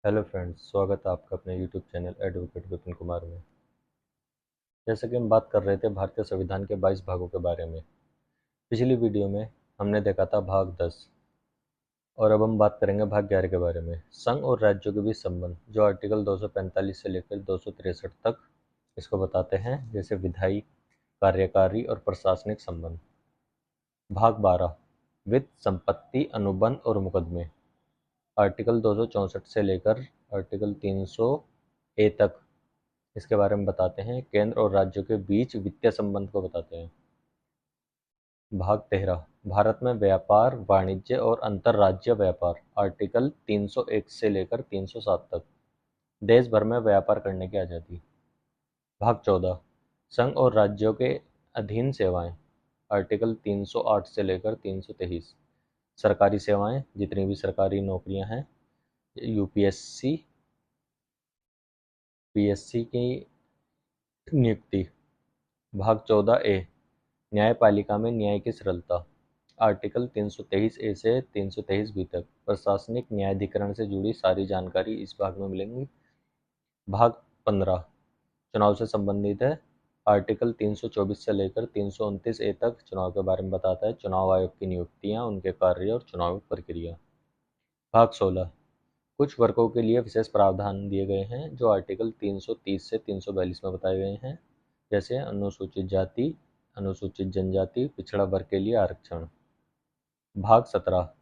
Hello friends, स्वागत है आपका अपने YouTube channel advocate Vipin Kumar में। जैसे कि हम बात कर रहे थे भारतीय संविधान के 22 भागों के बारे में। पिछली वीडियो में हमने देखा था भाग 10 और अब हम बात करेंगे भाग 11 के बारे में। संघ और राज्यों के बीच संबंध, जो आर्टिकल 245 से लेकर 263 तक इसको बताते हैं, जैसे विधायी, कार्यकारी और प्रशासनिक संबंध। भाग 12 वित्त, संपत्ति, अनुबंध और मुकदमे, आर्टिकल 264 से लेकर आर्टिकल 300 ए तक इसके बारे में बताते हैं। केंद्र और राज्यों के बीच वित्तीय संबंध को बताते हैं। भाग 13 भारत में व्यापार, वाणिज्य और अंतर्राज्यीय व्यापार, आर्टिकल 301 से लेकर 307 तक, देश भर में व्यापार करने की आज़ादी। भाग 14 संघ और राज्यों के अधीन सेवाएं, आर्टिकल 308 से लेकर 323, सरकारी सेवाएं, जितनी भी सरकारी नौकरियां हैं, यूपीएससी, पीएससी की नियुक्ति। भाग 14 ए न्यायपालिका में न्याय की सरलता, आर्टिकल 323 ए से 323 बी तक, प्रशासनिक न्यायाधिकरण से जुड़ी सारी जानकारी इस भाग में मिलेंगी। भाग 15 चुनाव से संबंधित है, आर्टिकल 324 से लेकर 329 ए तक चुनाव के बारे में बताता है। चुनाव आयोग की नियुक्तियां, उनके कार्य और चुनाव प्रक्रिया। भाग 16 कुछ वर्गों के लिए विशेष प्रावधान दिए गए हैं, जो आर्टिकल 330 से 342 में बताए गए हैं, जैसे अनुसूचित जाति, अनुसूचित जनजाति, पिछड़ा वर्ग के लिए आरक्षण। भाग 17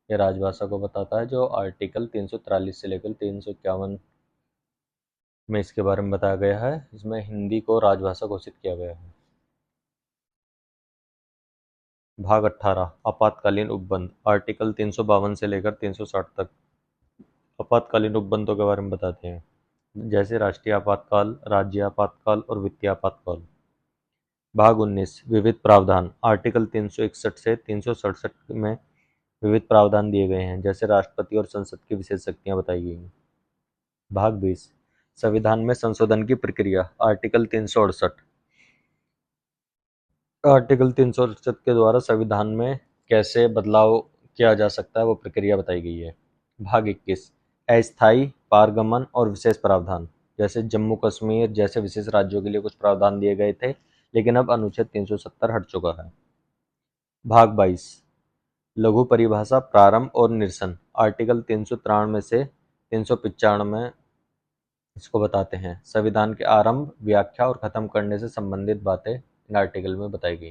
ये राजभाषा को बताता है, जो आर्टिकल 343 से लेकर 351 में इसके बारे में बताया गया है। इसमें हिंदी को राजभाषा घोषित किया गया है। भाग 18 आपातकालीन उपबंध, आर्टिकल 352 से लेकर 360 तक आपातकालीन उपबंधों के बारे में बताते हैं, जैसे राष्ट्रीय आपातकाल, राज्य आपातकाल और वित्तीय आपातकाल। भाग 19 विविध प्रावधान, आर्टिकल 361 से 367 में विविध प्रावधान दिए गए हैं, जैसे राष्ट्रपति और संसद की विशेष शक्तियां बताई गई हैं। भाग 20 संविधान में संशोधन की प्रक्रिया, आर्टिकल 368, आर्टिकल 368 के द्वारा संविधान में कैसे बदलाव किया जा सकता है, वो प्रक्रिया बताई गई है। भाग 21 अस्थायी, पारगमन और विशेष प्रावधान, जैसे जम्मू कश्मीर जैसे विशेष राज्यों के लिए कुछ प्रावधान दिए गए थे, लेकिन अब अनुच्छेद 370 हट चुका है। भाग 22 लघु परिभाषा, प्रारंभ और निरसन, आर्टिकल 393 से 395 इसको बताते हैं। संविधान के आरंभ, व्याख्या और खत्म करने से संबंधित बातें इन आर्टिकल में बताई गई।